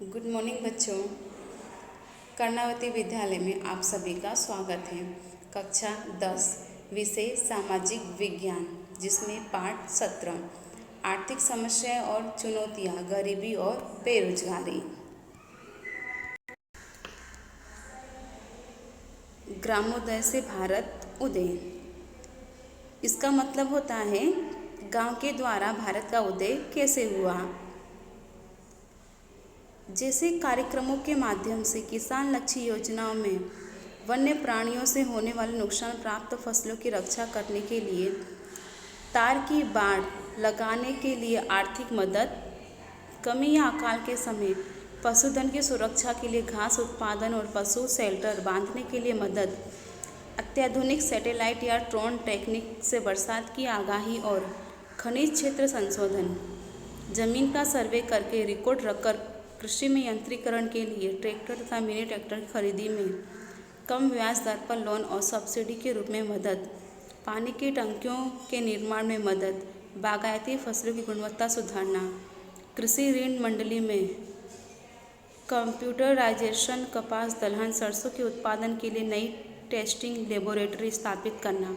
Good morning बच्चों। कर्णावती विद्यालय में आप सभी का स्वागत है। कक्षा 10 विषय सामाजिक विज्ञान, जिसमें पाठ 17 आर्थिक समस्याएं और चुनौतियां, गरीबी और बेरोजगारी। ग्रामोदय से भारत उदय। इसका मतलब होता है गांव के द्वारा भारत का उदय कैसे हुआ। जैसे कार्यक्रमों के माध्यम से किसान लक्ष्य योजनाओं में वन्य प्राणियों से होने वाले नुकसान प्राप्त फसलों की रक्षा करने के लिए, तार की बाड़ लगाने के लिए आर्थिक मदद, कमी या अकाल के समय पशुधन की सुरक्षा के लिए घास उत्पादन और पशु शेल्टर बांधने के लिए मदद, अत्याधुनिक सैटेलाइट या ड्रोन टेक्निक से बरसात की आगाही और खनिज क्षेत्र संशोधन, जमीन का सर्वे करके रिकॉर्ड रखकर कृषि में यंत्रीकरण के लिए ट्रैक्टर तथा मिनी ट्रैक्टर की खरीदी में कम ब्याज दर पर लोन और सब्सिडी के रूप में मदद, पानी की टंकियों के निर्माण में मदद, बागायती फसलों की गुणवत्ता सुधारना, कृषि ऋण मंडली में कंप्यूटराइजेशन, कपास दलहन सरसों के उत्पादन के लिए नई टेस्टिंग लेबोरेटरी स्थापित करना,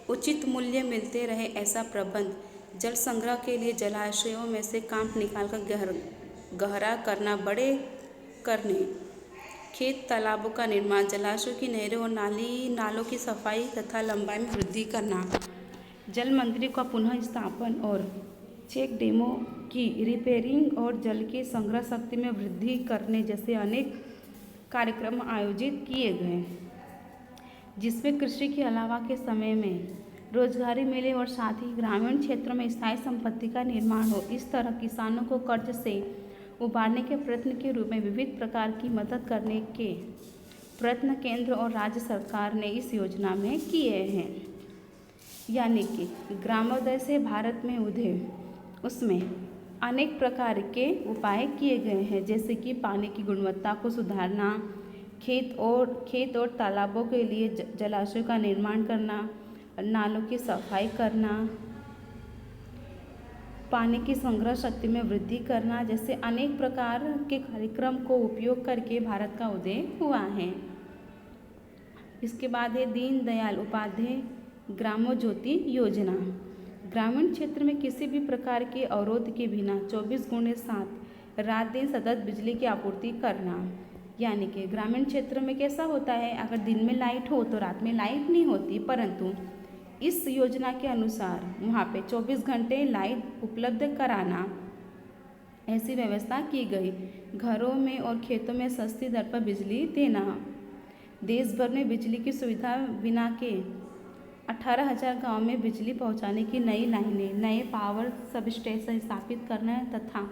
उचित मूल्य मिलते रहे ऐसा प्रबंध, जल संग्रह के लिए जलाशयों में से कांप निकालकर गहरा करना, बड़े करने, खेत तालाबों का निर्माण, जलाशयों की नहरों और नालों की सफाई तथा लंबाई में वृद्धि करना, जल मंदिरों का पुनः स्थापन और चेक डैमों की रिपेयरिंग और जल की संग्रह शक्ति में वृद्धि करने जैसे अनेक कार्यक्रम आयोजित किए गए, जिसमें कृषि के अलावा के समय में रोजगारी मिले और साथ ही ग्रामीण क्षेत्रों में स्थायी संपत्ति का निर्माण हो। इस तरह किसानों को कर्ज से उबारने के प्रयत्न के रूप में विविध प्रकार की मदद करने के प्रयत्न केंद्र और राज्य सरकार ने इस योजना में किए हैं। यानी कि ग्रामोदय से भारत में उदय, उसमें अनेक प्रकार के उपाय किए गए हैं, जैसे कि पानी की गुणवत्ता को सुधारना, खेत और तालाबों के लिए जलाशयों का निर्माण करना, नालों की सफाई करना, पानी की संग्रह शक्ति में वृद्धि करना, जैसे अनेक प्रकार के कार्यक्रम को उपयोग करके भारत का उदय हुआ है। इसके बाद है दीनदयाल उपाध्याय ग्रामोज्योति योजना। ग्रामीण क्षेत्र में किसी भी प्रकार के अवरोध के बिना 24x7 रात दिन सतत बिजली की आपूर्ति करना। यानी कि ग्रामीण क्षेत्र में कैसा होता है, अगर दिन में लाइट हो तो रात में लाइट नहीं होती, परंतु इस योजना के अनुसार वहाँ पे 24 घंटे लाइट उपलब्ध कराना, ऐसी व्यवस्था की गई। घरों में और खेतों में सस्ती दर पर बिजली देना। देश भर में बिजली की सुविधा बिना के 18,000 गाँव में बिजली पहुँचाने की नई लाइनें, नए पावर सब स्टेशन स्थापित करना तथा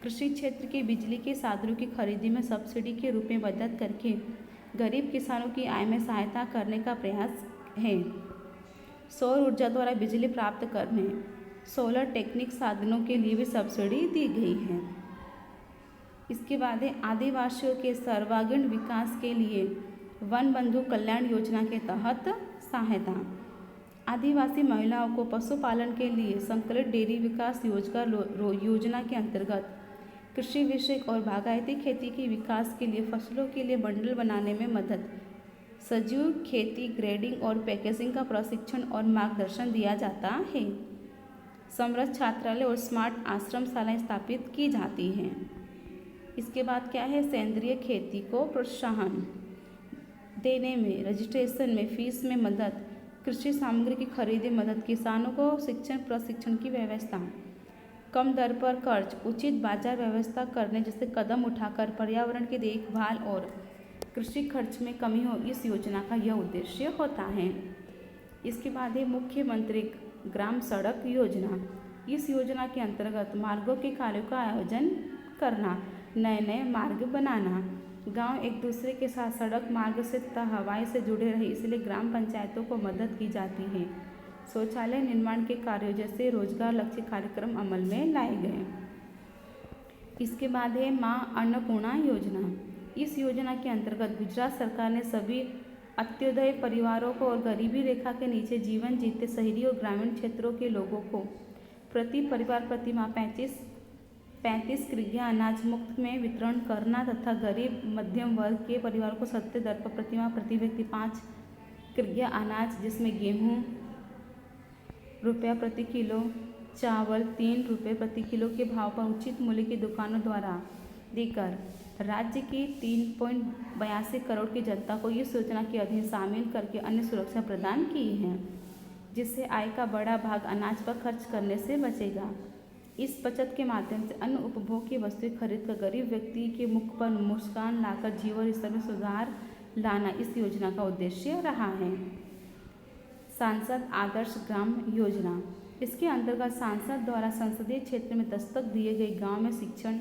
कृषि क्षेत्र के बिजली के साधनों की खरीदी में सब्सिडी के रूप में मदद करके गरीब किसानों की आय में सहायता करने का प्रयास है। सौर ऊर्जा द्वारा बिजली प्राप्त करने, सोलर टेक्निक साधनों के लिए भी सब्सिडी दी गई है। इसके बाद है आदिवासियों के सर्वांगीण विकास के लिए वन बंधु कल्याण योजना के तहत सहायता। आदिवासी महिलाओं को पशुपालन के लिए संकलित डेयरी विकास योजना के अंतर्गत कृषि विषयक और बागायती खेती के विकास के लिए फसलों के लिए बंडल बनाने में मदद, सजीव खेती, ग्रेडिंग और पैकेजिंग का प्रशिक्षण और मार्गदर्शन दिया जाता है। समृद्ध छात्रालय और स्मार्ट आश्रमशालाएं स्थापित की जाती हैं। इसके बाद क्या है, सेंद्रीय खेती को प्रोत्साहन देने में, रजिस्ट्रेशन में, फीस में मदद, कृषि सामग्री की खरीदी मदद, किसानों को शिक्षण प्रशिक्षण की व्यवस्था, कम दर पर कर्ज, उचित बाजार व्यवस्था करने जैसे कदम उठाकर पर्यावरण की देखभाल और कृषि खर्च में कमी हो, इस योजना का यह उद्देश्य होता है। इसके बाद है मुख्यमंत्री ग्राम सड़क योजना। इस योजना के अंतर्गत मार्गों के कार्यों का आयोजन करना, नए नए मार्ग बनाना, गांव एक दूसरे के साथ सड़क मार्ग से तथा हवाई से जुड़े रहे, इसलिए ग्राम पंचायतों को मदद की जाती है। शौचालय निर्माण के कार्यों जैसे रोजगार लक्ष्य कार्यक्रम अमल में लाए गए। इसके बाद है माँ अन्नपूर्णा योजना। इस योजना के अंतर्गत गुजरात सरकार ने सभी अंत्योदय परिवारों को और गरीबी रेखा के नीचे जीवन जीते शहरी और ग्रामीण क्षेत्रों के लोगों को प्रति परिवार प्रति माह 35 किग्रा अनाज मुफ्त में वितरण करना तथा गरीब मध्यम वर्ग के परिवार को सस्ते दर पर प्रतिमाह प्रति व्यक्ति 5 किग्रा अनाज जिसमें गेहूँ रुपया प्रति किलो, चावल 3 रुपये प्रति किलो के भाव पर उचित मूल्य की दुकानों द्वारा देकर राज्य की 3.82 करोड़ की जनता को इस योजना के अधीन शामिल करके अन्य सुरक्षा प्रदान की है, जिससे आय का बड़ा भाग अनाज पर खर्च करने से बचेगा। इस बचत के माध्यम से अन्य उपभोग की वस्तुएं खरीद कर गरीब व्यक्ति के मुख पर मुस्कान लाकर जीवन स्तर में सुधार लाना इस योजना का उद्देश्य रहा है। सांसद आदर्श ग्राम योजना, इसके अंतर्गत सांसद द्वारा संसदीय क्षेत्र में दस्तक दिए गए गांव में शिक्षण,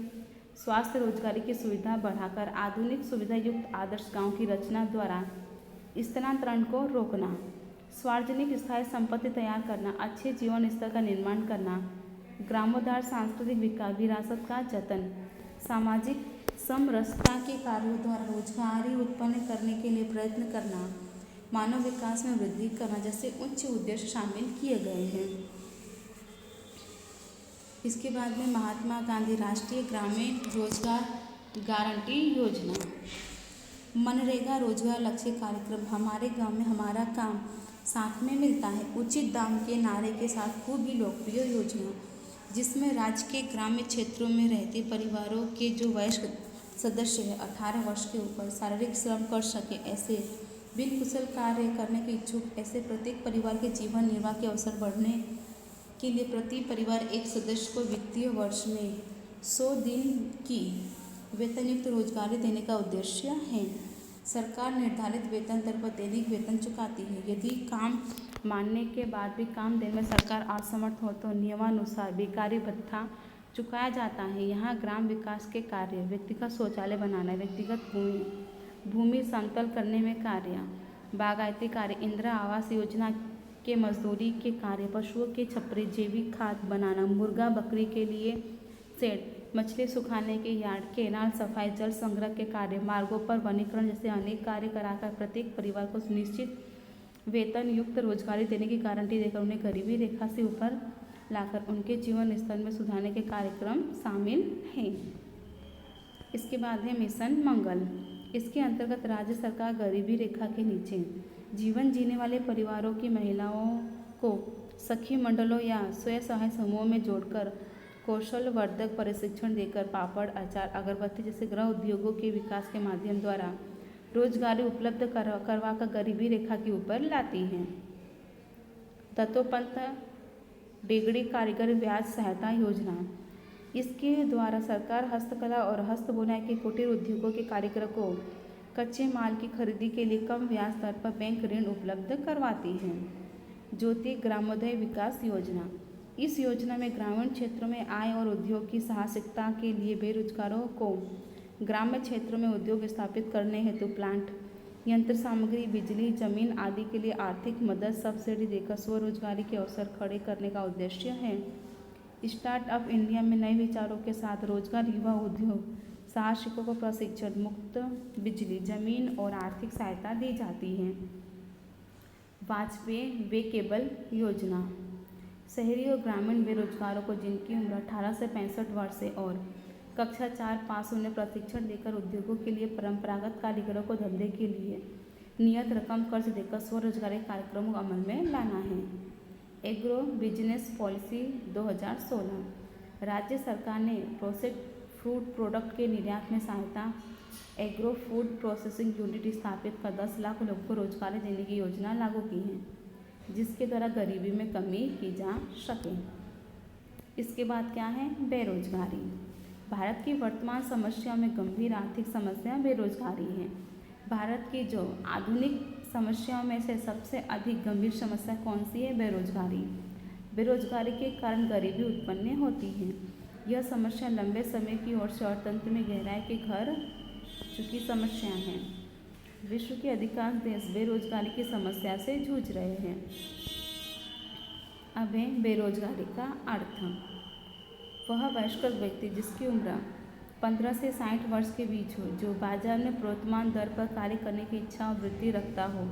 स्वास्थ्य, रोजगारी की सुविधा बढ़ाकर आधुनिक सुविधा युक्त आदर्श गांव की रचना द्वारा स्थानांतरण को रोकना, सार्वजनिक स्थायी संपत्ति तैयार करना, अच्छे जीवन स्तर का निर्माण करना, ग्रामोद्धार, सांस्कृतिक विकास, विरासत का जतन, सामाजिक समरसता के कार्यों द्वारा रोजगारी उत्पन्न करने के लिए प्रयत्न करना, मानव विकास में वृद्धि करना जैसे उच्च उद्देश्य शामिल किए गए हैं। इसके बाद में महात्मा गांधी राष्ट्रीय ग्रामीण रोजगार गारंटी योजना, मनरेगा रोजगार लक्ष्य कार्यक्रम, हमारे गांव में हमारा काम साथ में मिलता है, उचित दाम के नारे के साथ खूब ही लोकप्रिय योजना, जिसमें राज्य के ग्रामीण क्षेत्रों में रहते परिवारों के जो वयस्क सदस्य है 18 वर्ष के ऊपर शारीरिक श्रम कर सके ऐसे बिन कुशल कार्य करने के इच्छुक ऐसे प्रत्येक परिवार के जीवन निर्वाह के अवसर बढ़ने के लिए प्रति परिवार एक सदस्य को वित्तीय वर्ष में 100 दिन की वेतनयुक्त रोजगारी देने का उद्देश्य है। सरकार निर्धारित वेतन दर पर दैनिक वेतन चुकाती है। यदि काम मानने के बाद भी काम देने में सरकार असमर्थ हो तो नियमानुसार बेकारी भत्ता चुकाया जाता है। यहाँ ग्राम विकास के कार्य, व्यक्तिगत शौचालय बनाना, व्यक्तिगत भूमि समतल करने में कार्य, बागायती कार्य, इंदिरा आवास योजना के मजदूरी के कार्य, पशुओं के छपरे, जैविक खाद बनाना, मुर्गा बकरी के लिए शेड, मछली सुखाने के यार्ड, केनाल सफाई, जल संग्रह के कार्य, मार्गों पर वनीकरण जैसे अनेक कार्य कराकर प्रत्येक परिवार को निश्चित वेतन युक्त रोजगारी देने की गारंटी देकर उन्हें गरीबी रेखा से ऊपर लाकर उनके जीवन स्तर में सुधारने के कार्यक्रम शामिल हैं। इसके बाद है मिशन मंगल। इसके अंतर्गत राज्य सरकार गरीबी रेखा के नीचे जीवन जीने वाले परिवारों की महिलाओं को सखी मंडलों या स्वयं सहायता समूहों में जोड़कर कौशल वर्धक प्रशिक्षण देकर पापड़, अचार, अगरबत्ती जैसे गृह उद्योगों के विकास के माध्यम द्वारा रोजगारी उपलब्ध करवाकर गरीबी रेखा के ऊपर लाती हैं। दत्तोपंत डेगड़ी कारीगर ब्याज सहायता योजना, इसके द्वारा सरकार हस्तकला और हस्त बुनाई के कुटीर उद्योगों के कारीगरों को कच्चे माल की खरीदी के लिए कम ब्याज दर पर बैंक ऋण उपलब्ध करवाती है। ज्योति ग्रामोदय विकास योजना, इस योजना में ग्रामीण क्षेत्रों में आय और उद्योग की साहसिकता के लिए बेरोजगारों को ग्राम्य क्षेत्रों में उद्योग स्थापित करने हेतु प्लांट, यंत्र सामग्री, बिजली, जमीन आदि के लिए आर्थिक मदद सब्सिडी देकर स्वरोजगारी के अवसर खड़े करने का उद्देश्य है। स्टार्टअप इंडिया में नए विचारों के साथ रोजगार, युवा उद्योग साहसिकों को प्रशिक्षण, मुफ्त बिजली, जमीन और आर्थिक सहायता दी जाती है। वाजपेयी वे केबल योजना, शहरी और ग्रामीण बेरोजगारों को जिनकी उम्र 18 से 65 वर्ष है और कक्षा 4 पास उन्हें प्रशिक्षण देकर उद्योगों के लिए परंपरागत कारीगरों को धंधे के लिए नियत रकम कर्ज देकर स्वरोजगारी कार्यक्रमों को अमल में लाना है। एग्रो बिजनेस पॉलिसी 2016, राज्य सरकार ने प्रोसेस्ड फूड प्रोडक्ट के निर्यात में सहायता एग्रो फूड प्रोसेसिंग यूनिट स्थापित कर 10 लाख लोगों को रोजगार देने की योजना लागू की है, जिसके द्वारा गरीबी में कमी की जा सके। इसके बाद क्या है, बेरोजगारी। भारत की वर्तमान समस्याओं में गंभीर आर्थिक समस्या बेरोजगारी है। भारत की जो आधुनिक समस्याओं में से सबसे अधिक गंभीर समस्या कौन सी है? बेरोजगारी। बेरोजगारी के कारण गरीबी उत्पन्न होती है। यह समस्या लंबे समय की ओर से अर्थतंत्र में गहराई के घर चुकी समस्या है। विश्व के अधिकांश देश बेरोजगारी की समस्या से जूझ रहे हैं। अब है बेरोजगारी का अर्थ। वह वयस्क व्यक्ति जिसकी उम्र 15 से 60 वर्ष के बीच हो, जो बाजार में प्रवर्तमान दर पर कार्य करने की इच्छा और वृत्ति रखता हो,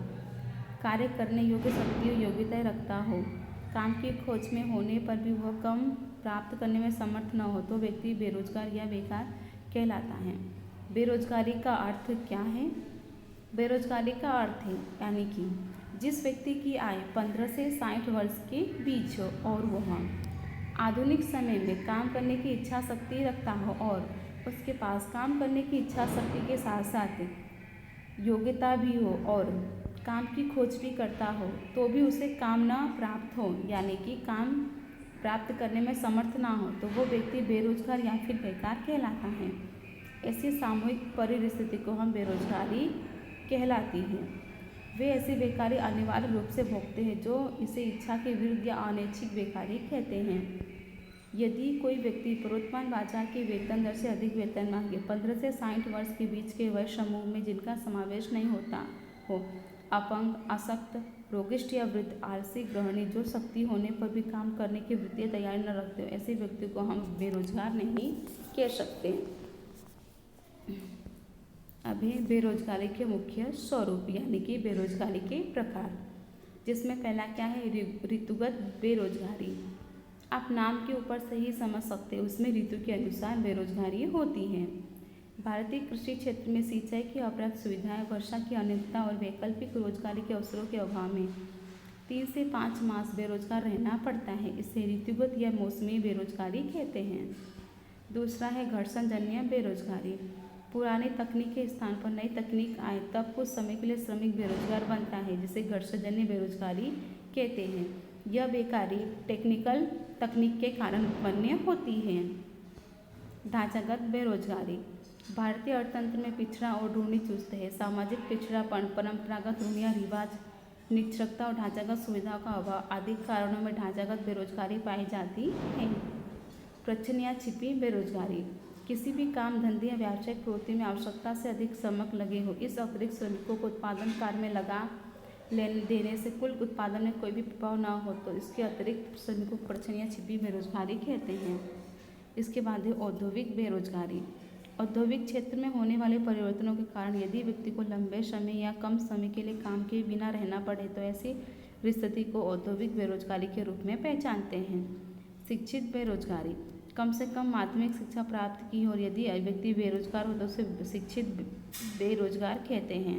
कार्य करने योग्य शक्ति और योग्यताएं रखता हो, काम की खोज में होने पर भी वह कम प्राप्त करने में समर्थ न हो तो व्यक्ति बेरोजगार या बेकार कहलाता है। बेरोजगारी का अर्थ क्या है? बेरोजगारी का अर्थ है यानी कि जिस व्यक्ति की आयु 15 से 60 वर्ष के बीच हो और वह आधुनिक समय में काम करने की इच्छा शक्ति रखता हो और उसके पास काम करने की इच्छा शक्ति के साथ साथ योग्यता भी हो और काम की खोज भी करता हो तो भी उसे काम ना प्राप्त हो यानी कि काम प्राप्त करने में समर्थ ना हो तो वो व्यक्ति बेरोजगार या फिर बेकार कहलाता है। ऐसी सामूहिक परिस्थिति को हम बेरोजगारी कहलाती है। वे ऐसी बेकारी अनिवार्य रूप से भोगते हैं जो इसे इच्छा के विरुद्ध या अनैच्छिक बेकारी कहते हैं। यदि कोई व्यक्ति पूर्वोत्पन्न बाजार की वेतन दर से अधिक वेतन मांगे 15 से 60 वर्ष के बीच के वय समूह में जिनका समावेश नहीं होता हो, अपंग, अशक्त, रोगिष्ठ या वृद्ध, आलसी, गृहिणी जो शक्ति होने पर भी काम करने की वृत्ति तैयारी न रखते हो, ऐसे व्यक्ति को हम बेरोजगार नहीं कह सकते। अभी बेरोजगारी के मुख्य स्वरूप यानी कि बेरोजगारी के प्रकार, जिसमें पहला क्या है? ऋतुगत बेरोजगारी। आप नाम के ऊपर से ही समझ सकते हैं, उसमें ऋतु के अनुसार बेरोजगारी होती है। भारतीय कृषि क्षेत्र में सिंचाई की अपर्याप्त सुविधाएं, वर्षा की अनियमितता और वैकल्पिक रोजगारी के अवसरों के अभाव में 3 से 5 मास बेरोजगार रहना पड़ता है। इसे ऋतुगत या मौसमी बेरोजगारी कहते हैं। दूसरा है घर्षणजन्य बेरोजगारी। पुरानी तकनीक के स्थान पर नई तकनीक आए तब कुछ समय के लिए श्रमिक बेरोजगार बनता है, जिसे घर्षणजन्य बेरोजगारी कहते हैं। यह बेकारी टेक्निकल तकनीक के कारण उत्पन्न होती है। ढांचागत बेरोजगारी। भारतीय अर्थतंत्र में पिछड़ा और ढूंढी चुस्त है। सामाजिक पिछड़ापन, परंपरागत रूढ़ियाँ रिवाज, निरक्षरता और ढांचागत सुविधाओं का अभाव आदि कारणों में ढांचागत बेरोजगारी पाई जाती है। प्रच्छन्न या छिपी बेरोजगारी। किसी भी काम, धंधे या व्यावसायिक प्रवृत्ति में आवश्यकता से अधिक श्रमिक लगे हो, इस अतिरिक्त श्रमिकों को उत्पादन कार्य में लगा देने से कुल उत्पादन में कोई भी प्रभाव न हो तो इसके अतिरिक्त श्रमिकों को प्रच्छन्न या छिपी बेरोजगारी कहते हैं। इसके बाद है औद्योगिक बेरोजगारी। औद्योगिक क्षेत्र में होने वाले परिवर्तनों के कारण यदि व्यक्ति को लंबे समय या कम समय के लिए काम के बिना रहना पड़े तो ऐसी स्थिति को औद्योगिक बेरोजगारी के रूप में पहचानते हैं। शिक्षित बेरोजगारी। कम से कम माध्यमिक शिक्षा प्राप्त की और यदि व्यक्ति बेरोजगार हो तो उसे शिक्षित बेरोजगार कहते हैं।